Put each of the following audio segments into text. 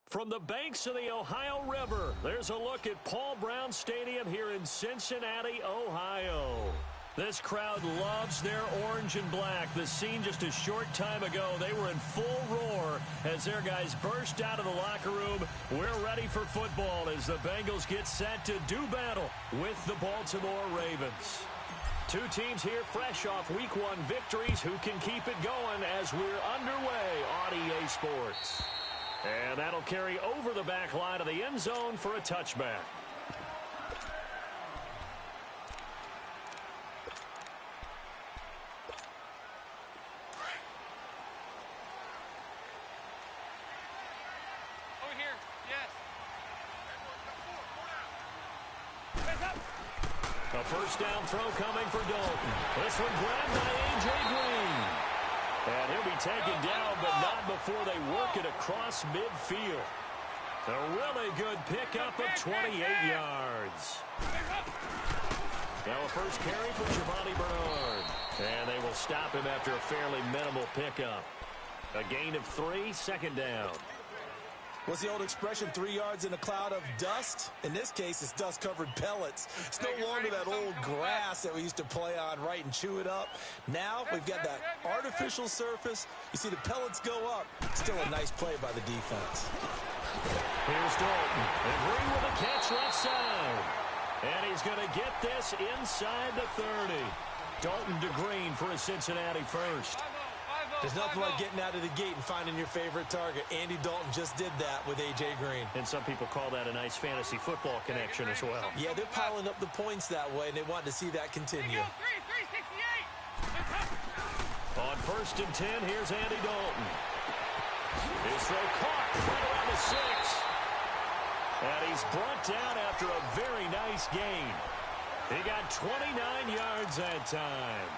From the banks of the Ohio River, there's a look at Paul Brown Stadium here in Cincinnati, Ohio. This crowd loves their orange and black. The scene just a short time ago, they were in full roar as their guys burst out of the locker room. We're ready for football as the Bengals get set to do battle with the Baltimore Ravens. Two teams here fresh off Week 1 victories who can keep it going as we're underway on EA Sports. And that'll carry over the back line of the end zone for a touchback. Over here, yes. A first down throw coming for Dalton. This one grabbed by A.J. Green. And he'll be taken down, but not before they work it across midfield. A really good pickup of 28 yards. Now a first carry for Giovanni Bernard. And they will stop him after a fairly minimal pickup. A gain of 3, second down. What's the old expression, 3 yards in a cloud of dust? In this case, it's dust-covered pellets. It's no longer that old grass that we used to play on, right, and chew it up. Now we've got that artificial surface. You see the pellets go up. Still a nice play by the defense. Here's Dalton. And Green with a catch left side. And he's going to get this inside the 30. Dalton to Green for a Cincinnati first. There's nothing like getting out of the gate and finding your favorite target. Andy Dalton just did that with A.J. Green. And some people call that a nice fantasy football connection as well. Yeah, they're piling up the points that way, and they want to see that continue. 368. On first and 10, here's Andy Dalton. His throw caught right around the 6. And he's brought down after a very nice gain. He got 29 yards that time.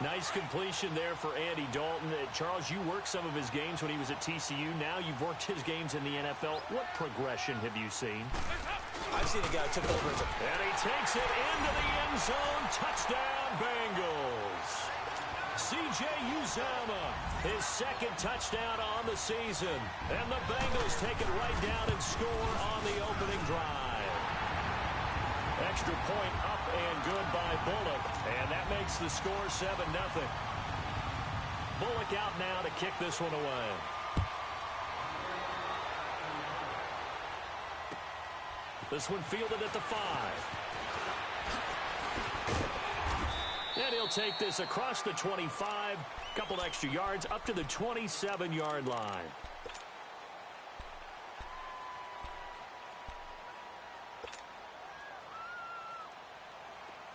Nice completion there for Andy Dalton. Charles, you worked some of his games when he was at TCU. Now you've worked his games in the NFL. What progression have you seen? I've seen a guy took over as a... And he takes it into the end zone. Touchdown, Bengals. C.J. Uzomah, his second touchdown on the season. And the Bengals take it right down and score on the opening drive. Extra point up and good by Bullock. And that makes the score 7-0. Bullock out now to kick this one away. This one fielded at the 5. And he'll take this across the 25. Couple extra yards up to the 27-yard line.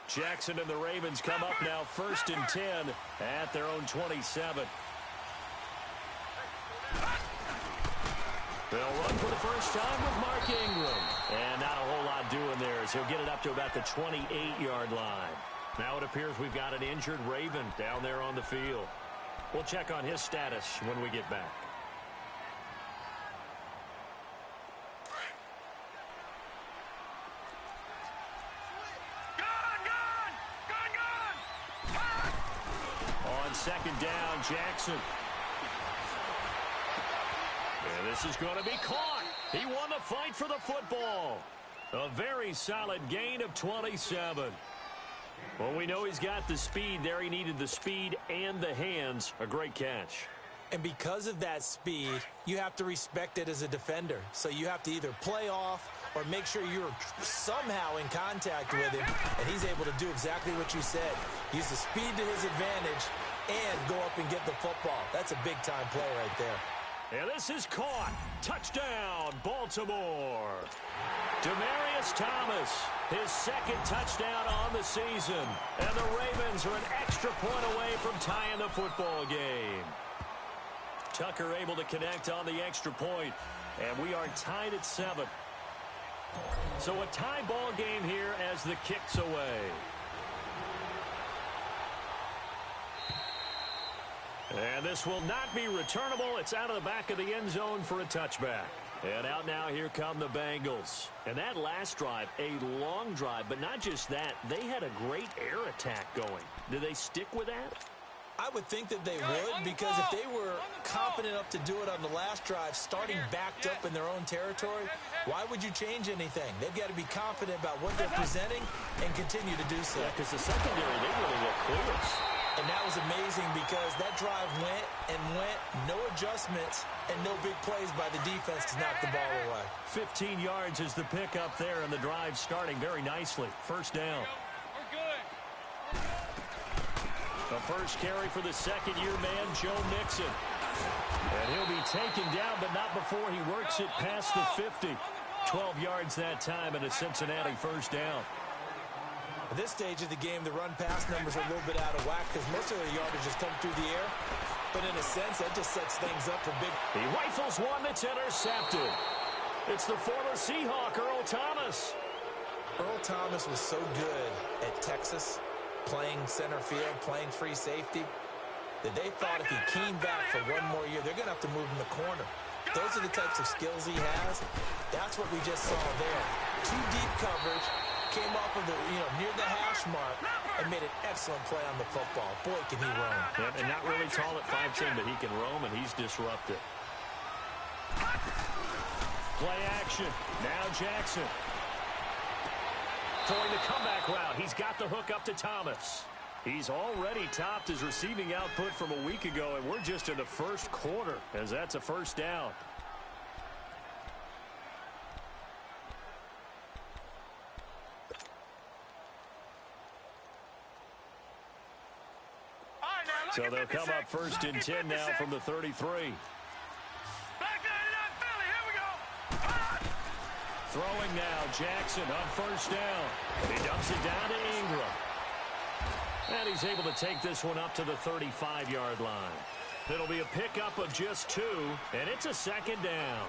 Jackson and the Ravens come up now first and 10 at their own 27. They'll run for the first time with Mark Ingram. And not a whole lot doing there as he'll get it up to about the 28-yard line. Now it appears we've got an injured Raven down there on the field. We'll check on his status when we get back. Second down, Jackson. And this is going to be caught. He won the fight for the football. A very solid gain of 27. Well, we know he's got the speed there. He needed the speed and the hands. A great catch. And because of that speed, you have to respect it as a defender. So you have to either play off or make sure you're somehow in contact with him. And he's able to do exactly what you said. Use the speed to his advantage and go up and get the football. That's a big-time play right there. And this is caught. Touchdown, Baltimore. Demaryius Thomas, his second touchdown on the season. And the Ravens are an extra point away from tying the football game. Tucker able to connect on the extra point. And we are tied at 7. So a tie ball game here as the kick's away. And this will not be returnable. It's out of the back of the end zone for a touchback. And out now, here come the Bengals. And that last drive, a long drive, but not just that. They had a great air attack going. Do they stick with that? I would think that they would, because if they were competent enough to do it on the last drive, starting backed up in their own territory, why would you change anything? They've got to be confident about what they're presenting and continue to do so. Yeah, because the secondary, they really look clueless. And that was amazing because that drive went and went, no adjustments, and no big plays by the defense to knock the ball away. 15 yards is the pickup there, and the drive starting very nicely. First down. We're good. The first carry for the second-year man, Joe Mixon. And he'll be taken down, but not before he works it past the 50. 12 yards that time, and a Cincinnati first down. At this stage of the game, the run-pass numbers are a little bit out of whack because most of their yardage has come through the air. But in a sense, that just sets things up for big. He rifles one that's intercepted. It's the former Seahawk, Earl Thomas. Earl Thomas was so good at Texas, playing center field, playing free safety, that they thought if he came back for one more year, they're going to have to move him the corner. Those are the types of skills he has. That's what we just saw there. Two deep coverage, came off of the, near the hash mark, and made an excellent play on the football. Boy, can he roam. Yep, and not really tall at 5'10", but he can roam, and he's disruptive. Play action. Now Jackson. Throwing the comeback route. He's got the hook up to Thomas. He's already topped his receiving output from a week ago, and we're just in the first quarter, as that's a first down. So they'll come up first and 10 now from the 33. Throwing now, Jackson on first down. He dumps it down to Ingram. And he's able to take this one up to the 35-yard line. It'll be a pickup of just 2, and it's a second down.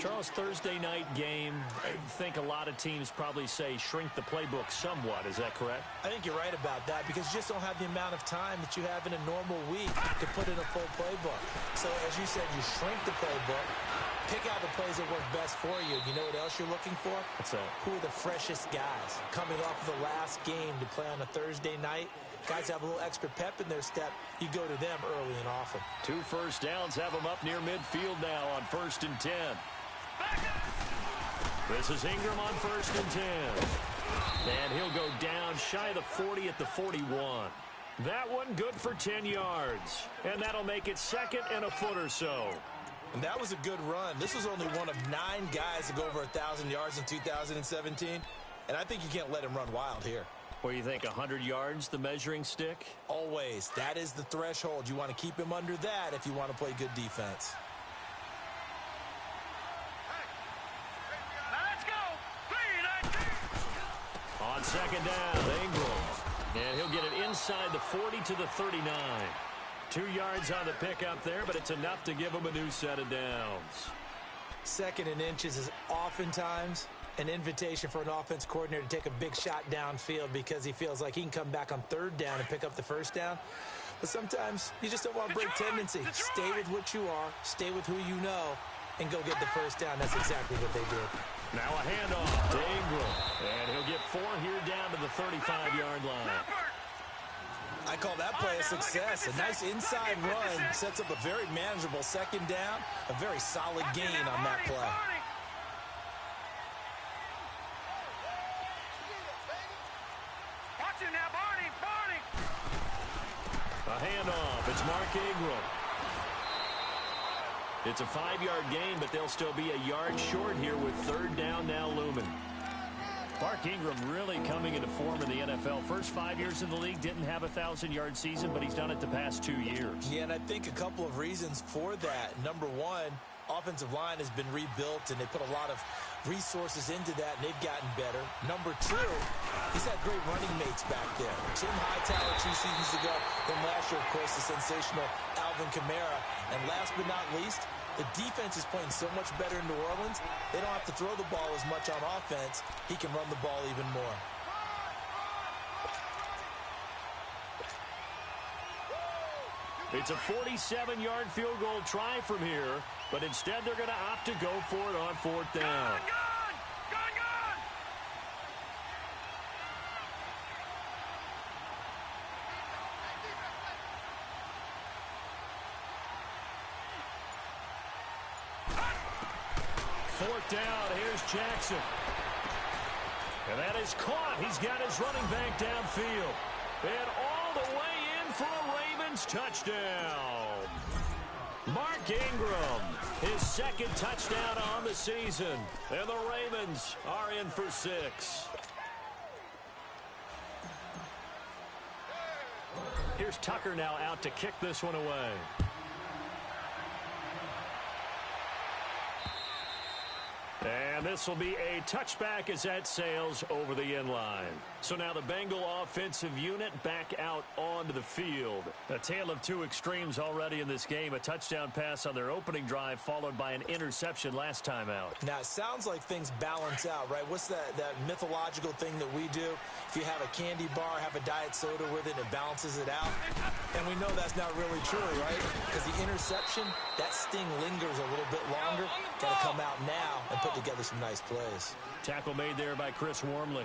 Charles, Thursday night game, I think a lot of teams probably say shrink the playbook somewhat. Is that correct? I think you're right about that because you just don't have the amount of time that you have in a normal week to put in a full playbook. So, as you said, you shrink the playbook, pick out the plays that work best for you. You know what else you're looking for? What's that? Who are the freshest guys coming off of the last game to play on a Thursday night? Guys have a little extra pep in their step. You go to them early and often. 2 first downs have them up near midfield now on first and 10. This is Ingram on first and 10. And he'll go down shy of the 40 at the 41. That one good for 10 yards. And that'll make it second and a foot or so. And that was a good run. This was only one of 9 guys to go over 1,000 yards in 2017. And I think you can't let him run wild here. What do you think, 100 yards, the measuring stick? Always. That is the threshold. You want to keep him under that if you want to play good defense. On second down, Ingram. And he'll get it inside the 40 to the 39. 2 yards on the pickup there, but it's enough to give him a new set of downs. Second and inches is oftentimes an invitation for an offense coordinator to take a big shot downfield because he feels like he can come back on third down and pick up the first down. But sometimes you just don't want to break tendency. Stay with what you are, stay with who you know, and go get the first down. That's exactly what they did. Now a handoff to Ingram. And he'll get 4 here down to the 35-yard line. I call that play a success. A nice inside run sets up a very manageable second down. A very solid gain on that play. Watch it now, Barney. A handoff. It's Mark Ingram. It's a 5-yard gain, but they'll still be a yard short here with third down now looming. Mark Ingram really coming into form in the NFL. First 5 years in the league, didn't have a 1,000-yard season, but he's done it the past 2 years. Yeah, and I think a couple of reasons for that. Number one, offensive line has been rebuilt, and they put a lot of resources into that, and they've gotten better. Number two, he's had great running mates back there. Tim Hightower 2 seasons ago, then last year, of course, the sensational Alvin Kamara. And last but not least, the defense is playing so much better in New Orleans, they don't have to throw the ball as much on offense. He can run the ball even more. It's a 47-yard field goal try from here, but instead they're going to opt to go for it on fourth down. fourth down. Here's Jackson. And that is caught. He's got his running back downfield. And all the way in for a Ravens touchdown. Mark Ingram, his second touchdown on the season. And the Ravens are in for 6. Here's Tucker now out to kick this one away. And this will be a touchback as that sails over the end line. So now the Bengal offensive unit back out onto the field. A tale of two extremes already in this game. A touchdown pass on their opening drive followed by an interception last time out. Now, it sounds like things balance out, right? What's that mythological thing that we do? If you have a candy bar, have a diet soda with it, it balances it out. And we know that's not really true, right? Because the interception, that sting lingers a little bit longer. Got to come out now and put together some nice plays. Tackle made there by Chris Wormley.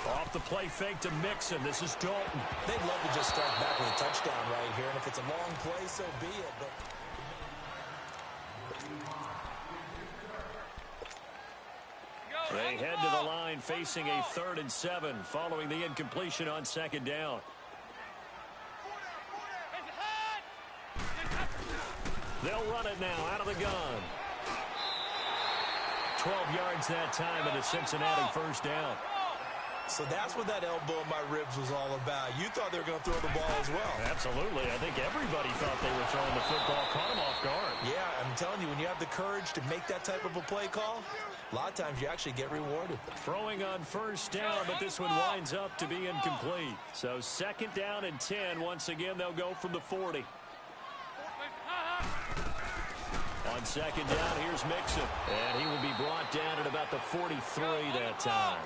Off the play fake to Mixon. This is Dalton. They'd love to just strike back with a touchdown right here. And if it's a long play, so be it. But they head to the line facing a 3rd and 7 following the incompletion on 2nd down. They'll run it now out of the gun. 12 yards that time and a Cincinnati first down. So that's what that elbow in my ribs was all about. You thought they were going to throw the ball as well. Absolutely. I think everybody thought they were throwing the football. Caught them off guard. Yeah, I'm telling you, when you have the courage to make that type of a play call, a lot of times you actually get rewarded. Throwing on first down, but this one winds up to be incomplete. So 2nd down and 10. Once again, they'll go from the 40. On 2nd down, here's Mixon. And he will be brought down at about the 43 that time.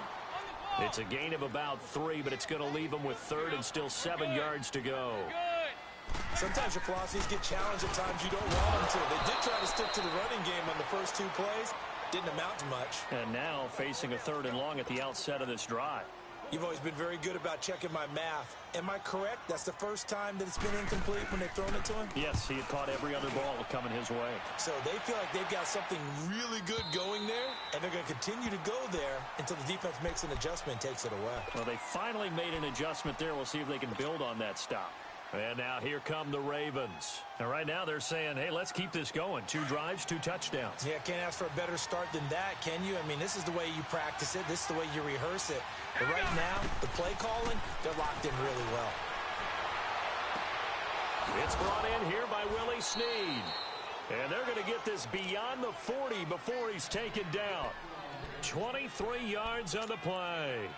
It's a gain of about 3, but it's going to leave him with 3rd and still 7 yards to go. Sometimes your philosophies get challenged at times you don't want them to. They did try to stick to the running game on the first 2 plays. Didn't amount to much. And now facing a 3rd and long at the outset of this drive. You've always been very good about checking my math. Am I correct? That's the first time that it's been incomplete when they've thrown it to him? Yes, he had caught every other ball coming his way. So they feel like they've got something really good going there, and they're going to continue to go there until the defense makes an adjustment and takes it away. Well, they finally made an adjustment there. We'll see if they can build on that stop. And now here come the Ravens. And right now they're saying, hey, let's keep this going. 2 drives, 2 touchdowns. Yeah, can't ask for a better start than that, can you? I mean, this is the way you practice it. This is the way you rehearse it. But right now, the play calling, they're locked in really well. It's brought in here by Willie Snead. And they're going to get this beyond the 40 before he's taken down. 23 yards on the play.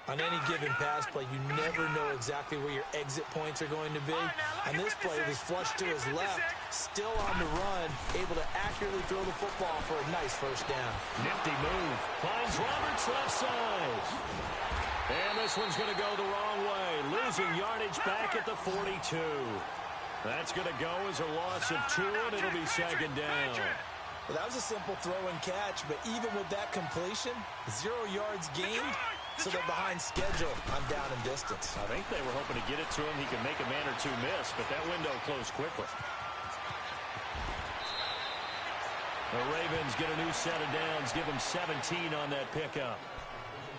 On any given pass play, you never know exactly where your exit points are going to be. And this play was flushed to his left, still on the run, able to accurately throw the football for a nice first down. Nifty move. Finds Roberts left side. And this one's going to go the wrong way. Losing yardage back at the 42. That's going to go as a loss of 2, and it'll be 2nd down. Well, that was a simple throw and catch, but even with that completion, 0 yards gained. So they're behind schedule on down and distance. I think they were hoping to get it to him. He could make a man or 2 miss, but that window closed quickly. The Ravens get a new set of downs, give them 17 on that pickup.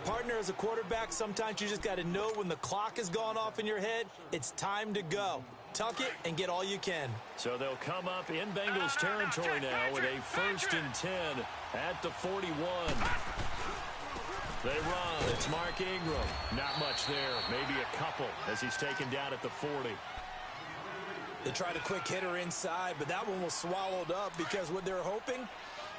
Partner, as a quarterback, sometimes you just got to know when the clock has gone off in your head, it's time to go. Tuck it and get all you can. So they'll come up in Bengals territory now with a 1st and 10 at the 41. They run. It's Mark Ingram. Not much there. Maybe a couple as he's taken down at the 40. They tried a quick hitter inside, but that one was swallowed up because what they're hoping,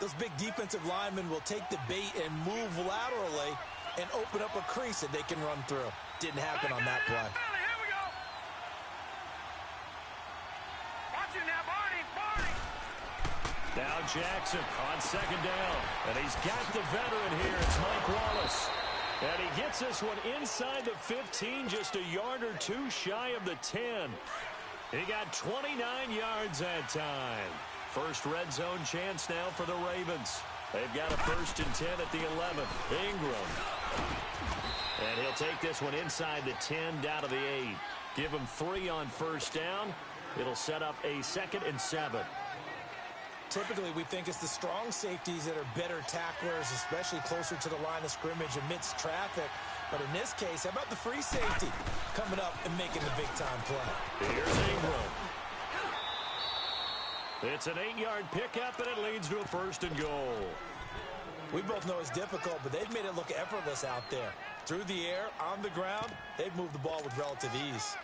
those big defensive linemen will take the bait and move laterally and open up a crease that they can run through. Didn't happen on that play. Now Jackson on 2nd down. And he's got the veteran here. It's Mike Wallace. And he gets this one inside the 15, just a yard or 2 shy of the 10. He got 29 yards that time. First red zone chance now for the Ravens. They've got a 1st and 10 at the 11. Ingram. And he'll take this one inside the 10 down to the 8. Give him 3 on 1st down. It'll set up a 2nd and 7. Typically, we think it's the strong safeties that are better tacklers, especially closer to the line of scrimmage amidst traffic. But in this case, how about the free safety coming up and making the big-time play? Here's Ingram. It's an 8-yard pickup, and it leads to a 1st and goal. We both know it's difficult, but they've made it look effortless out there. Through the air, on the ground, they've moved the ball with relative ease.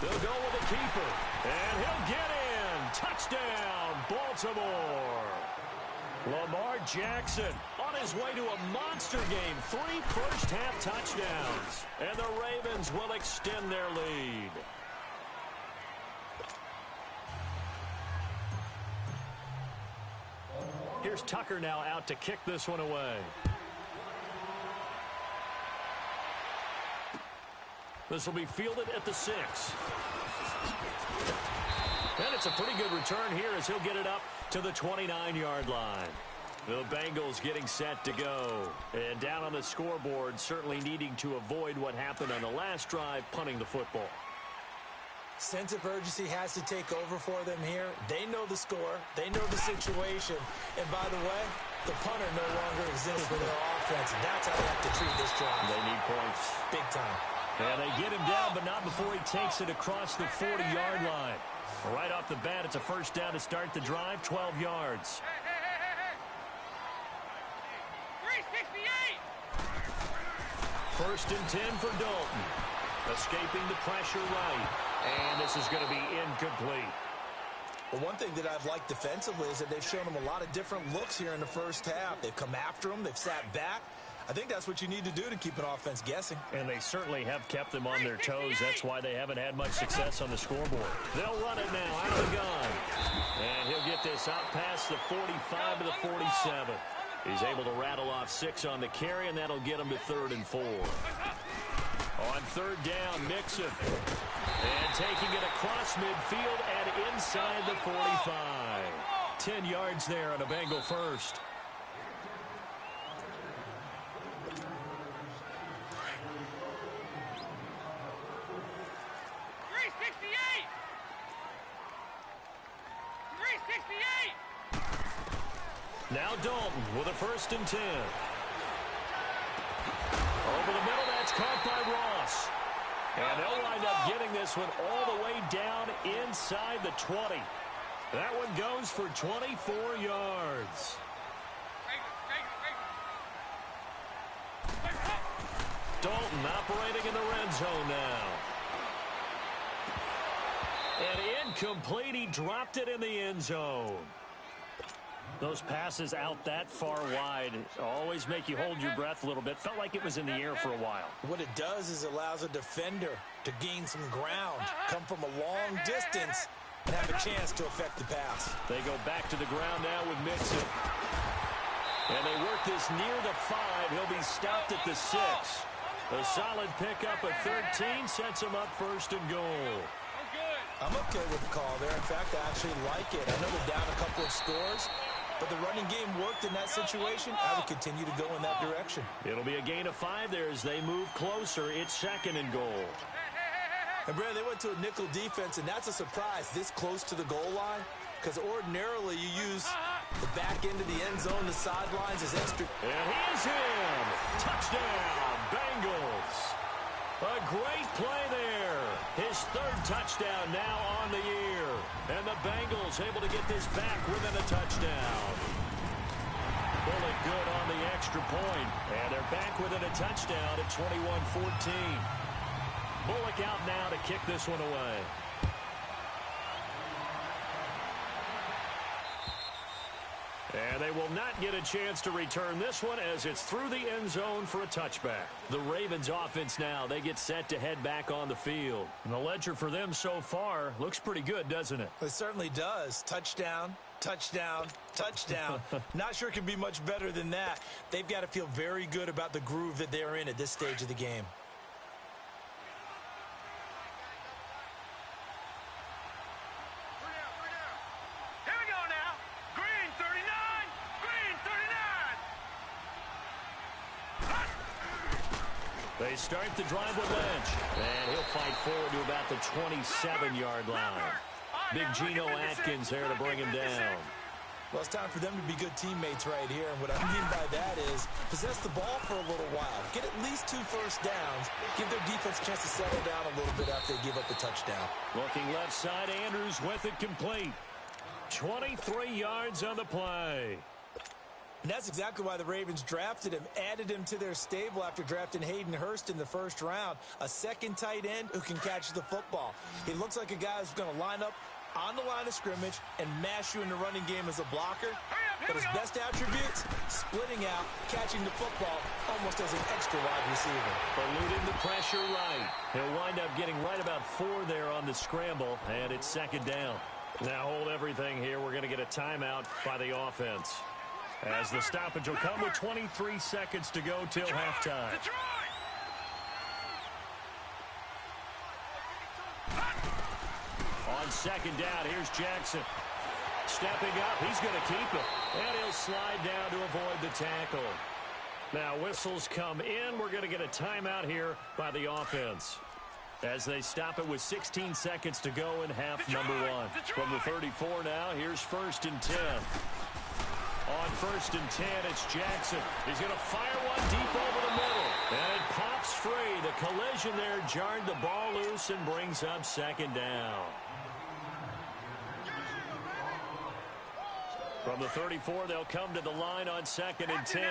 They'll go with the keeper, and he'll get in. Touchdown, Baltimore. Lamar Jackson on his way to a monster game. 3 first-half touchdowns, and the Ravens will extend their lead. Here's Tucker now out to kick this one away. This will be fielded at the 6. And it's a pretty good return here as he'll get it up to the 29-yard line. The Bengals getting set to go. And down on the scoreboard, certainly needing to avoid what happened on the last drive, punting the football. Sense of urgency has to take over for them here. They know the score. They know the situation. And by the way, the punter no longer exists for their offense. And that's how they have to treat this drive. They need points. Big time. And they get him down, but not before he takes it across the 40-yard line. Right off the bat, it's a first down to start the drive, 12 yards. 368! 1st and 10 for Dalton. Escaping the pressure right. And this is going to be incomplete. Well, one thing that I've liked defensively is that they've shown them a lot of different looks here in the first half. They've come after them. They've sat back. I think that's what you need to do to keep an offense guessing. And they certainly have kept them on their toes. That's why they haven't had much success on the scoreboard. They'll run it now out of the gun. And he'll get this out past the 45 to the 47. He's able to rattle off 6 on the carry, and that'll get him to 3rd and 4. On 3rd down, Mixon. And taking it across midfield and inside the 45. 10 yards there on a Bengal first. Now Dalton with a 1st and 10. Over the middle, that's caught by Ross. And they'll wind up getting this one all the way down inside the 20. That one goes for 24 yards. Dalton operating in the red zone now. And incomplete, he dropped it in the end zone. Those passes out that far wide always make you hold your breath a little bit. Felt like it was in the air for a while. What it does is allows a defender to gain some ground, come from a long distance, and have a chance to affect the pass. They go back to the ground now with Mixon. And they work this near the 5. He'll be stopped at the 6. A solid pickup at 13 sets him up 1st and goal. I'm okay with the call there. In fact, I actually like it. I know they're down a couple of scores, but the running game worked in that situation. I would continue to go in that direction. It'll be a gain of 5 there as they move closer. It's 2nd and goal. And, Brad, they went to a nickel defense, and that's a surprise this close to the goal line, because ordinarily you use the back end of the end zone, the sidelines as extra. And he's in. Touchdown, Bengals. A great play there. His 3rd touchdown now on the year. And the Bengals able to get this back within a touchdown. Bullet good on the extra point. And they're back within a touchdown at 21-14. Bullock out now to kick this one away. And they will will not get a chance to return this one as it's through the end zone for a touchback. The Ravens offense now, they get set to head back on the field. And the ledger for them so far looks pretty good, doesn't it? It certainly does. Touchdown, touchdown, touchdown. Not sure it can be much better than that. They've got to feel very good about the groove that they're in at this stage of the game. They start the drive with Lynch. And he'll fight forward to about the 27-yard line. Big Geno Atkins there to bring him down. Well, it's time for them to be good teammates right here. And what I mean by that is possess the ball for a little while. Get at least 2 first downs. Give their defense a chance to settle down a little bit after they give up the touchdown. Looking left side, Andrews with it complete. 23 yards on the play. And that's exactly why the Ravens drafted him, added him to their stable after drafting Hayden Hurst in the first round. A second tight end who can catch the football. He looks like a guy who's going to line up on the line of scrimmage and mash you in the running game as a blocker. But his best attributes, splitting out, catching the football almost as an extra wide receiver. Eluding the pressure right. He'll wind up getting right about 4 there on the scramble, and it's second down. Now hold everything here. We're going to get a timeout by the offense, as the stoppage will come with 23 seconds to go till halftime. On second down, here's Jackson. Stepping up, he's going to keep it. And he'll slide down to avoid the tackle. Now whistles come in. We're going to get a timeout here by the offense, as they stop it with 16 seconds to go in half number 1. From the 34 now, here's 1st and 10. On 1st and 10, it's Jackson. He's going to fire one deep over the middle. And it pops free. The collision there jarred the ball loose and brings up second down. From the 34, they'll come to the line on 2nd and 10.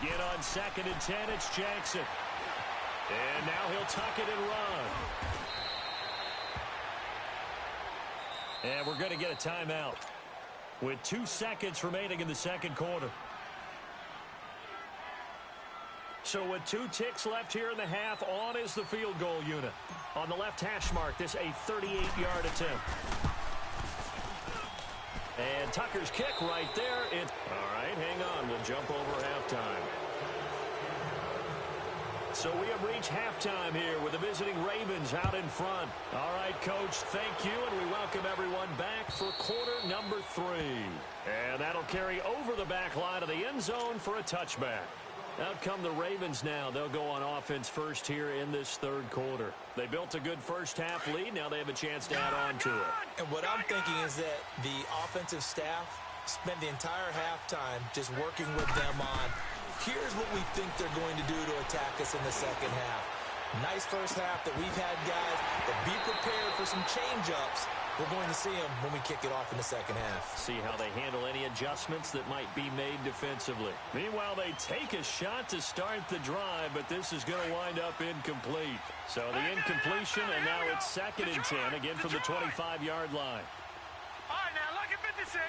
Again on 2nd and 10, it's Jackson. And now he'll tuck it and run. And we're going to get a timeout with 2 seconds remaining in the second quarter. So with 2 ticks left here in the half, on is the field goal unit. On the left hash mark, this a 38-yard attempt. And Tucker's kick right there. All right, hang on. We'll jump over halftime. So we have reached halftime here with the visiting Ravens out in front. All right, Coach, thank you, and we welcome everyone back for quarter number 3. And that'll carry over the back line of the end zone for a touchback. Out come the Ravens now. They'll go on offense first here in this third quarter. They built a good first-half lead. Now they have a chance to add on to it. And what I'm thinking is that the offensive staff spent the entire halftime just working with them on, here's what we think they're going to do to attack us in the second half. Nice first half that we've had, guys, but be prepared for some change-ups. We're going to see them when we kick it off in the second half. See how they handle any adjustments that might be made defensively. Meanwhile, they take a shot to start the drive, but this is going to wind up incomplete. So the incompletion, and now it's 2nd and 10, again from the 25-yard line. All right, now, look at 56.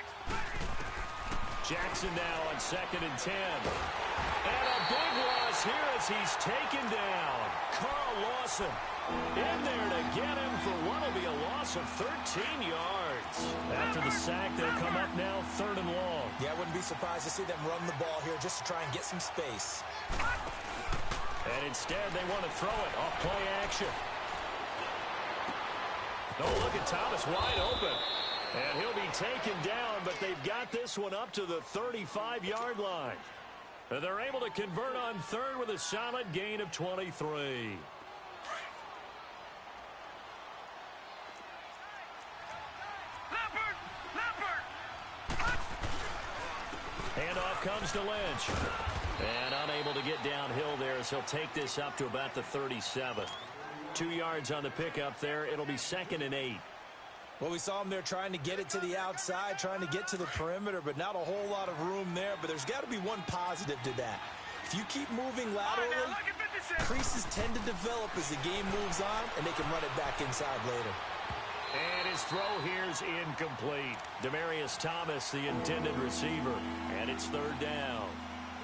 Jackson now on 2nd and 10. And a big loss here as he's taken down. Carl Lawson in there to get him for what will be a loss of 13 yards. After the sack, they'll come up now 3rd and long. Yeah, I wouldn't be surprised to see them run the ball here just to try and get some space. And instead, they want to throw it off play action. Oh, look at Thomas wide open. And he'll be taken down, but they've got this one up to the 35-yard line. And they're able to convert on 3rd with a solid gain of 23. Handoff comes to Lynch. And unable to get downhill there as he'll take this up to about the 37. 2 yards on the pickup there. It'll be 2nd and 8. Well, we saw him there trying to get it to the outside, trying to get to the perimeter, but not a whole lot of room there. But there's got to be one positive to that. If you keep moving laterally, Creases tend to develop as the game moves on, and they can run it back inside later. And his throw here's incomplete. Demaryius Thomas, the intended receiver, and it's third down.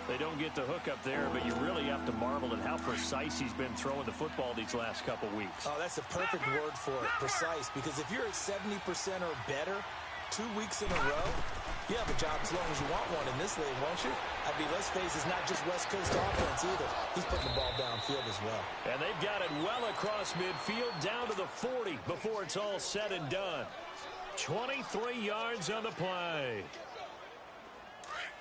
They don't get the hook up there, but you really have to marvel at how precise he's been throwing the football these last couple weeks. Oh, that's the perfect word for it, precise, because if you're at 70% or better 2 weeks in a row, you have a job as long as you want one in this league, won't you? I mean, let's face it, it's not just West Coast offense either. He's putting the ball downfield as well. And they've got it well across midfield down to the 40 before it's all said and done. 23 yards on the play.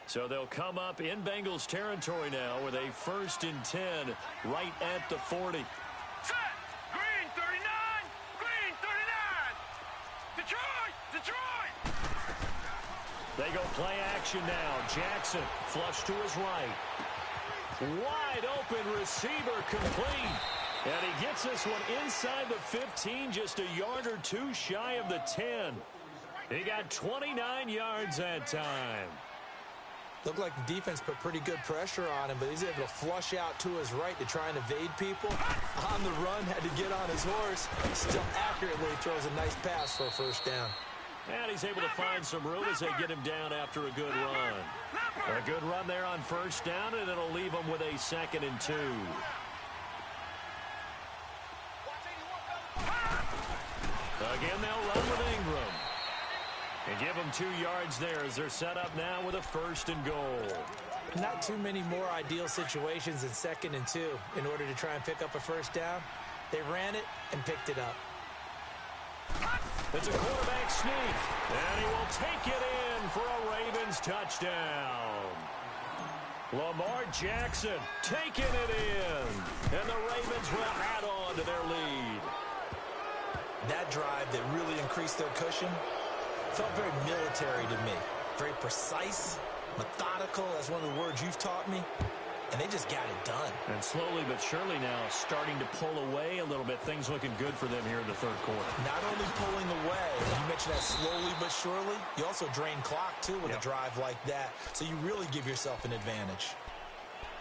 So they'll come up in Bengals territory now with a 1st and 10 right at the 40. Set! Green 39! Green 39! Detroit! Detroit! They go play action now. Jackson flush to his right. Wide open receiver complete. And he gets this one inside the 15, just a yard or two shy of the 10. He got 29 yards that time. Looked like the defense put pretty good pressure on him, but he's able to flush out to his right to try and evade people. On the run, had to get on his horse. Still accurately throws a nice pass for a first down. And he's able to find some room as they get him down after a good run. A good run there on first down, and it'll leave him with a 2nd and 2. Again, they'll run with Ingram. And give them 2 yards there as they're set up now with a 1st and goal. Not too many more ideal situations than 2nd and 2 in order to try and pick up a first down. They ran it and picked it up. It's a quarterback sneak, and he will take it in for a Ravens touchdown. Lamar Jackson taking it in, and the Ravens will add on to their lead. That drive that really increased their cushion felt very military to me. Very precise, methodical, that's one of the words you've taught me. And they just got it done. And slowly but surely now starting to pull away a little bit. Things looking good for them here in the third quarter. Not only pulling away, you mentioned that slowly but surely, you also drain clock too with a drive like that. So you really give yourself an advantage.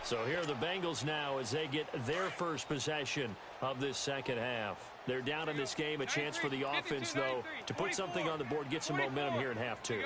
So here are the Bengals now as they get their first possession of this second half. They're down in this game. A chance for the offense, though, to put something on the board, get some momentum here in half two.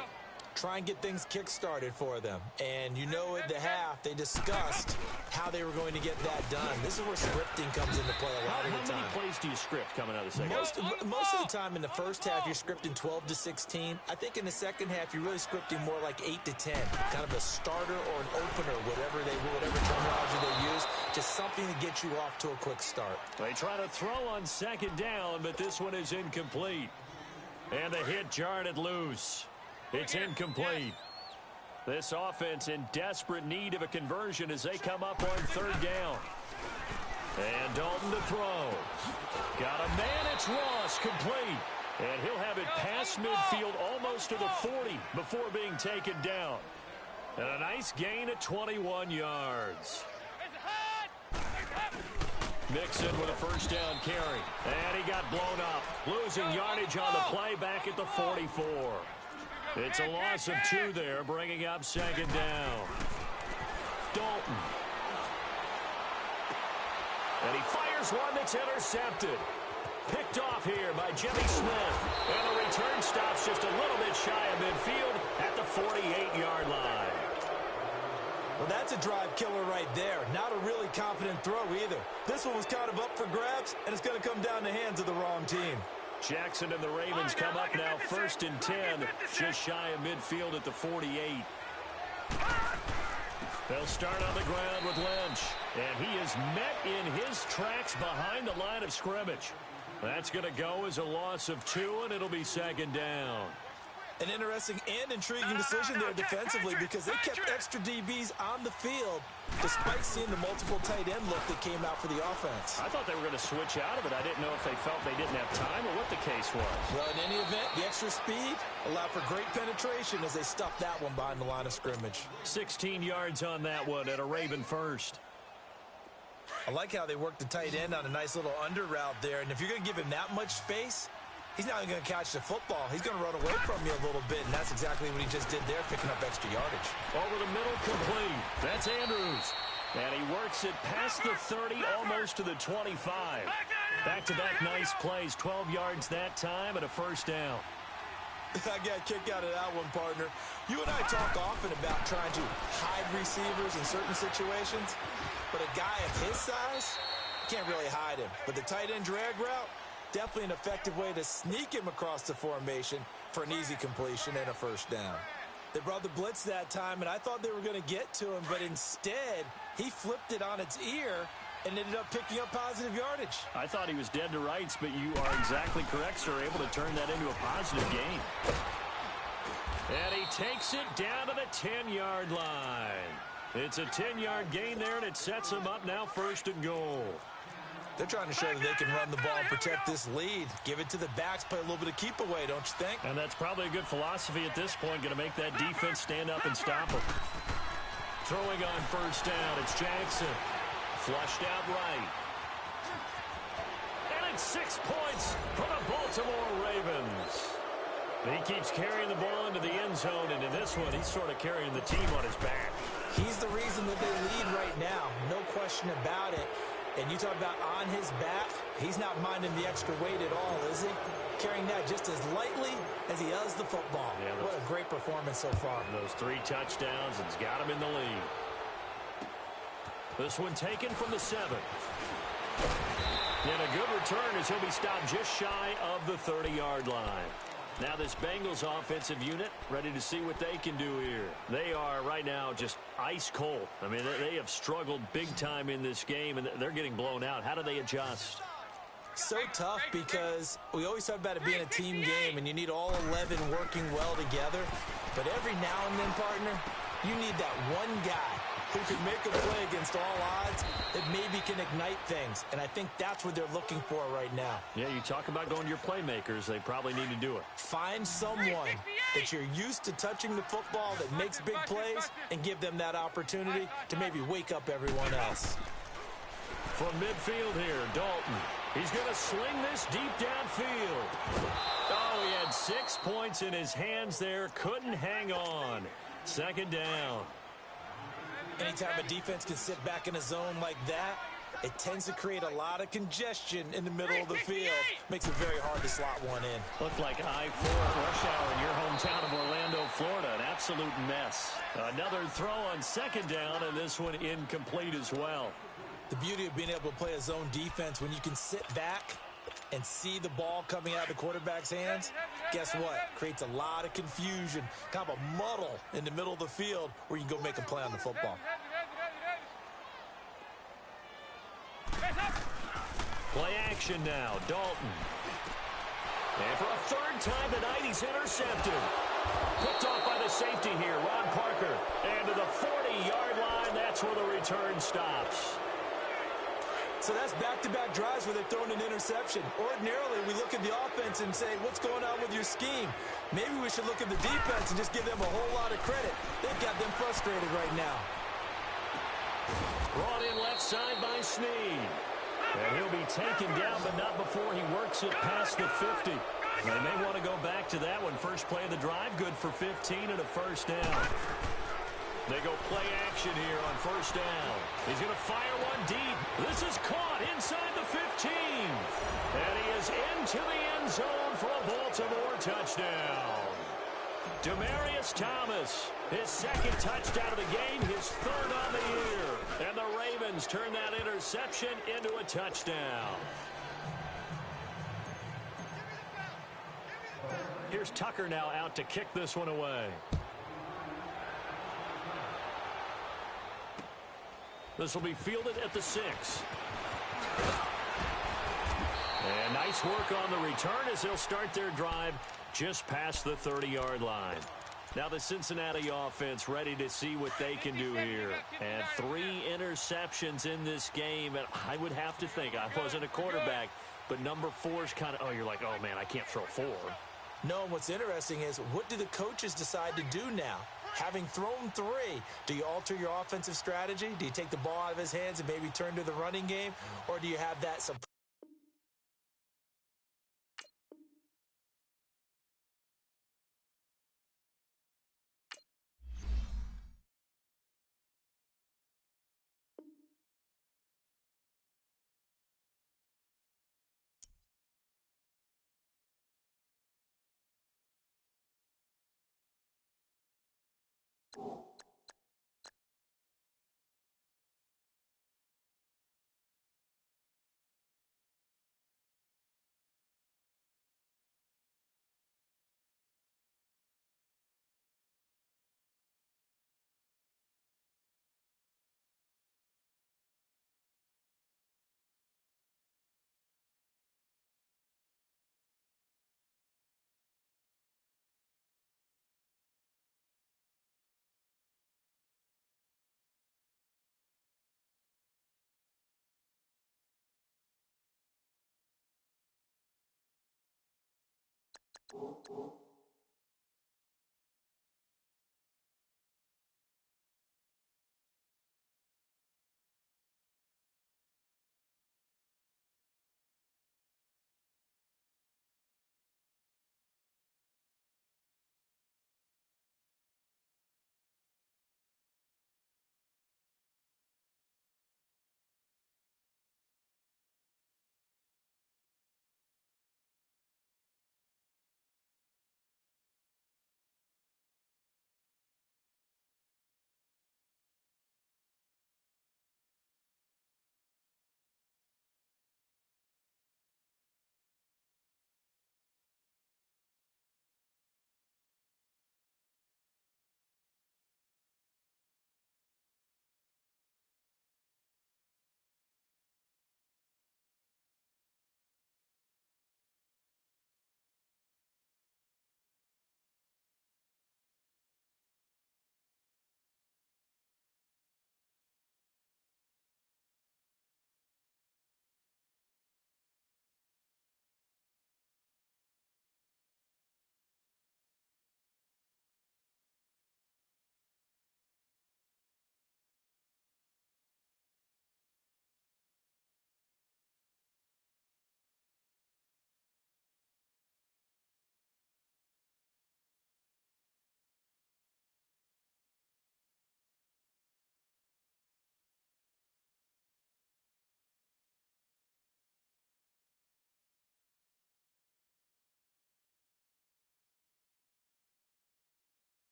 Try and get things kick-started for them. And you know at the half, they discussed how they were going to get that done. This is where scripting comes into play a lot of the time. How many plays do you script coming out of the second half? Most of the time in the first half, you're scripting 12 to 16. I think in the second half, you're really scripting more like 8 to 10. Kind of a starter or an opener, whatever terminology they use. Just something to get you off to a quick start. They try to throw on second down, but this one is incomplete. And the hit jarred it loose. It's incomplete. This offense in desperate need of a conversion as they come up on third down. And Dalton to throw. Got a man, it's Ross, complete. And he'll have it past midfield almost to the 40 before being taken down. And a nice gain at 21 yards. Mixon with a first down carry. And he got blown up. Losing yardage on the play back at the 44. It's a loss of 2 there, bringing up second down. Dalton. And he fires one that's intercepted. Picked off here by Jimmy Smith. And the return stops just a little bit shy of midfield at the 48-yard line. Well, that's a drive killer right there. Not a really confident throw either. This one was kind of up for grabs, and it's going to come down the hands of the wrong team. Jackson and the Ravens come up now 1st and 10, just shy of midfield at the 48. They'll start on the ground with Lynch, and he is met in his tracks behind the line of scrimmage. That's going to go as a loss of 2, and it'll be second down. An interesting and intriguing decision there defensively because they kept extra DBs on the field despite seeing the multiple tight end look that came out for the offense. I thought they were going to switch out of it. I didn't know if they felt they didn't have time or what the case was. Well, in any event, the extra speed allowed for great penetration as they stuffed that one behind the line of scrimmage. 16 yards on that one at a Raven first. I like how they worked the tight end on a nice little under route there. And if you're going to give him that much space, he's not even going to catch the football. He's going to run away from you a little bit, and that's exactly what he just did there, picking up extra yardage. Over the middle, complete. That's Andrews. And he works it past the 30, almost to the 25. Back-to-back nice plays, 12 yards that time and a first down. I got a kick out of that one, partner. You and I talk often about trying to hide receivers in certain situations, but a guy of his size can't really hide him. But the tight end drag route, definitely an effective way to sneak him across the formation for an easy completion and a first down. They brought the blitz that time, and I thought they were going to get to him, but instead, he flipped it on its ear and ended up picking up positive yardage. I thought he was dead to rights, but you are exactly correct, sir. Able to turn that into a positive gain. And he takes it down to the 10-yard line. It's a 10-yard gain there, and it sets him up now 1st and goal. They're trying to show that they can run the ball and protect this lead. Give it to the backs, play a little bit of keep away, don't you think? And that's probably a good philosophy at this point, going to make that defense stand up and stop him. Throwing on 1st down, it's Jackson. Flushed out right. And it's 6 points for the Baltimore Ravens. He keeps carrying the ball into the end zone, and in this one, he's sort of carrying the team on his back. He's the reason that they lead right now, no question about it. And you talk about on his back, he's not minding the extra weight at all, is he? Carrying that just as lightly as he does the football. Yeah, what a great performance so far. Those 3 touchdowns, it's got him in the lead. This one taken from the 7. And a good return as he'll be stopped just shy of the 30-yard line. Now this Bengals offensive unit ready to see what they can do here. They are right now just ice cold. I mean, they have struggled big time in this game, and they're getting blown out. How do they adjust? So tough because we always talk about it being a team game, and you need all 11 working well together. But every now and then, partner, you need that one guy who can make a play against all odds that maybe can ignite things. And I think that's what they're looking for right now. Yeah, you talk about going to your playmakers. They probably need to do it. Find someone that you're used to touching the football that makes big plays and give them that opportunity to maybe wake up everyone else. From midfield here, Dalton. He's going to sling this deep downfield. Oh, he had 6 points in his hands there. Couldn't hang on. 2nd down. Anytime a defense can sit back in a zone like that, it tends to create a lot of congestion in the middle of the field. Makes it very hard to slot one in. Looked like I-4 rush hour in your hometown of Orlando, Florida. An absolute mess. Another throw on 2nd down, and this one incomplete as well. The beauty of being able to play a zone defense when you can sit back and see the ball coming out of the quarterback's hands, guess what? Creates a lot of confusion, kind of a muddle in the middle of the field where you can go make a play on the football. Play action now, Dalton. And for a 3rd time tonight, he's intercepted. Picked off by the safety here, Ron Parker. And to the 40-yard line, that's where the return stops. So that's back-to-back drives where they've thrown an interception. Ordinarily, we look at the offense and say, what's going on with your scheme? Maybe we should look at the defense and just give them a whole lot of credit. They've got them frustrated right now. Brought in left side by Snead. And he'll be taken down, but not before he works it past the 50. They may want to go back to that one. First play of the drive, good for 15 and a first down. They go play action here on 1st down. He's going to fire one deep. This is caught inside the 15. And he is into the end zone for a Baltimore touchdown. Demaryius Thomas, his 2nd touchdown of the game, his 3rd on the year. And the Ravens turn that interception into a touchdown. Here's Tucker now out to kick this one away. This will be fielded at the 6. And nice work on the return as they'll start their drive just past the 30-yard line. Now the Cincinnati offense ready to see what they can do here. And 3 interceptions in this game. And I would have to think, I wasn't a quarterback, but number 4 is kind of, oh, you're like, oh, man, I can't throw 4. No, and what's interesting is, what do the coaches decide to do now? Having thrown 3, do you alter your offensive strategy? Do you take the ball out of his hands and maybe turn to the running game? Or do you have that surprise? you